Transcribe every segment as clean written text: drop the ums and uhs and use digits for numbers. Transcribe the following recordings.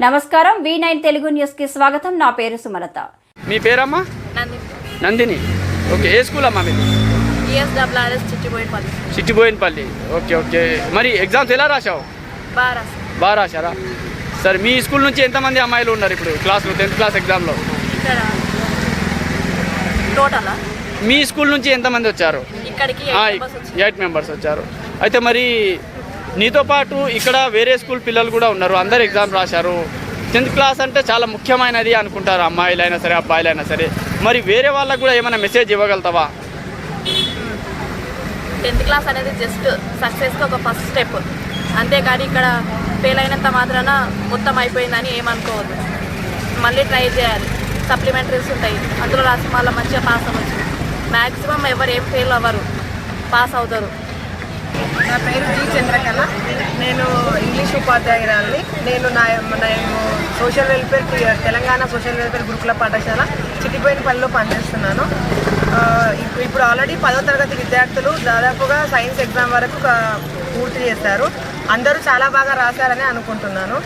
నమస్కారం V9 Telugu news కి స్వాగతం. నా పేరు సుమలత. మీ పేరమ్మా? నందిని. ఓకే, ఏ స్కూల్ అమ్మా మీది? ESRS చిట్టిబోయినపల్లి. Okay okay. మరి ఎగ్జామ్స్ ఎలా రాశావు? బాగా రాశారా? సరే, మీ స్కూల్ నుంచి ఎంతమంది అమ్మాయిలు ఉన్నారు ఇప్పుడు క్లాస్లో 10th క్లాస్ ఎగ్జామ్లో? మీ స్కూల్ నుంచి ఎంతమంది వచ్చారు? 8 మెంబర్స్ వచ్చారు. అయితే మరి నీతో పాటు ఇక్కడ వేరే స్కూల్ పిల్లలు కూడా ఉన్నారు, అందరు ఎగ్జామ్ రాశారు. 10th క్లాస్ అంటే చాలా ముఖ్యమైనది అనుకుంటారు, అమ్మాయిలైనా సరే అబ్బాయిలైనా సరే. మరి వేరే వాళ్ళకు కూడా ఏమైనా మెసేజ్ ఇవ్వగలుగుతావా? 10th క్లాస్ అనేది జస్ట్ సక్సెస్కి ఒక ఫస్ట్ స్టెప్, అంతేకాని ఇక్కడ ఫెయిల్ అయినంత మాత్రాన మొత్తం అయిపోయిందని ఏమనుకోవద్దు. మళ్ళీ ట్రై చేయాలి. సప్లిమెంటరీస్ ఉంటాయి, అందులో రాసి మళ్ళీ మంచిగా పాస్ అవ్వచ్చు. మ్యాక్సిమం ఎవరు ఏం ఫెయిల్ అవ్వరు, పాస్ అవుతారు. నా పేరు జి చంద్రకళ. నేను ఇంగ్లీష్ ఉపాధ్యాయురాలని. నేను social welfare Telangana social welfare గురుకుల పాఠశాల చిట్టిబోయినపల్లిలో పనిచేస్తున్నాను. ఇప్పుడు ఆల్రెడీ 10వ తరగతి విద్యార్థులు దాదాపుగా సైన్స్ ఎగ్జామ్ వరకు పూర్తి చేశారు. అందరూ చాలా బాగా రాశారని అనుకుంటున్నాను.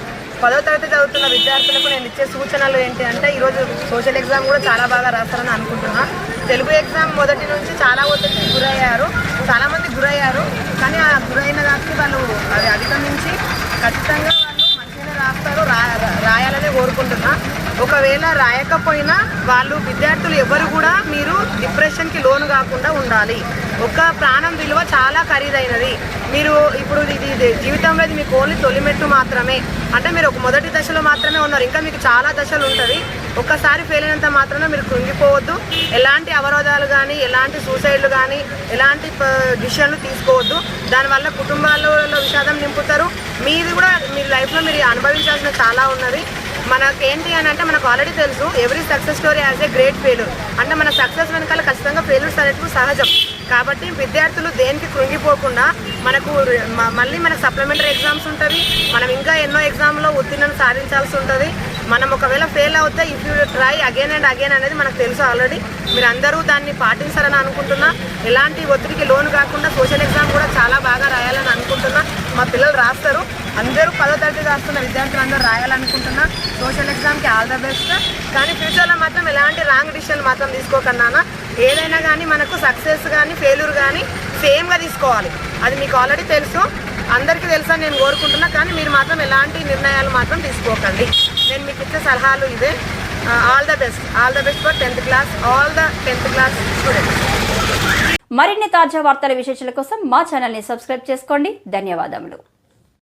10వ తరగతి చదువుతున్న విద్యార్థులకు నేను ఇచ్చే సూచనలు ఏంటి అంటే, ఈరోజు సోషల్ ఎగ్జామ్ కూడా చాలా బాగా రాస్తారని అనుకుంటున్నా. తెలుగు ఎగ్జామ్ మొదటి నుంచి చాలా ఒత్తిడికి చాలామంది గురయ్యారు. కానీ ఆ గురైన దానికి వాళ్ళు అది అధిగమించి ఖచ్చితంగా వాళ్ళు మంచిగానే రాస్తారు, రాయాలనే కోరుకుంటున్నా. ఒకవేళ రాయకపోయినా వాళ్ళు విద్యార్థులు ఎవరు కూడా మీరు డిప్రెషన్కి లోను కాకుండా ఉండాలి. ఒక ప్రాణం విలువ చాలా ఖరీదైనది. మీరు ఇప్పుడు ఇది జీవితంలో ఇది మీకు ఓన్లీ తొలిమెట్టు మాత్రమే. అంటే మీరు ఒక మొదటి దశలో మాత్రమే ఉన్నారు, ఇంకా మీకు చాలా దశలు ఉంటుంది. ఒక్కసారి ఫెయిల్ అయినంత మాత్రమే మీరు కృంగిపోవద్దు. ఎలాంటి అవరోధాలు కానీ, ఎలాంటి సూసైడ్లు కానీ, ఎలాంటి డిసిషన్లు తీసుకోవద్దు. దానివల్ల కుటుంబాల్లో విషాదం నింపుతారు. మీది కూడా మీ లైఫ్లో మీరు అనుభవించాల్సిన చాలా ఉన్నది. మనకేంటి అని అంటే, మనకు ఆల్రెడీ తెలుసు every success story as a great failure. అంటే మన సక్సెస్ వెనకాల ఖచ్చితంగా ఫెయిల్యూర్స్ అనేటివి సహజం. కాబట్టి విద్యార్థులు దేనికి కృంగిపోకుండా మళ్ళీ మనకు సప్లిమెంటరీ ఎగ్జామ్స్ ఉంటుంది. మనం ఇంకా ఎన్నో ఎగ్జామ్లో ఉత్తీర్ణను సాధించాల్సి ఉంటుంది. మనం ఒకవేళ ఫెయిల్ అవుతే if you try again and again అనేది మనకు తెలుసు ఆల్రెడీ. మీరందరూ దాన్ని పాటించాలని అనుకుంటున్నా. ఎలాంటి ఒత్తిడికి లోను కాకుండా సోషల్ ఎగ్జామ్ కూడా చాలా బాగా రాయాలని అనుకుంటున్నా. మా పిల్లలు రాస్తారు, అందరూ 10వ తరగతి రాస్తున్న విద్యార్థులు అందరూ రాయాలనుకుంటున్నా. సోషల్ ఎగ్జామ్కి ఆల్ ద బెస్ట్. కానీ ఫ్యూచర్లో మాత్రం ఎలాంటి రాంగ్ డిసిషన్ మాత్రం తీసుకోకన్నానా. ఏదైనా కానీ మనకు సక్సెస్ కానీ ఫెయిల్యూర్ కానీ సేమ్గా తీసుకోవాలి. అది మీకు ఆల్రెడీ తెలుసు, అందరికీ తెలుసు అని నేను కోరుకుంటున్నా. కానీ మీరు మాత్రం ఎలాంటి నిర్ణయాలు మాత్రం తీసుకోకండి. నేను మీకు ఇచ్చే సలహాలు ఇదే. All the best for 10th class, all the 10th class students. మరిన్ని తాజా వార్తల విశేషాల కోసం మా ఛానల్ని సబ్స్క్రైబ్ చేసుకోండి. ధన్యవాదములు.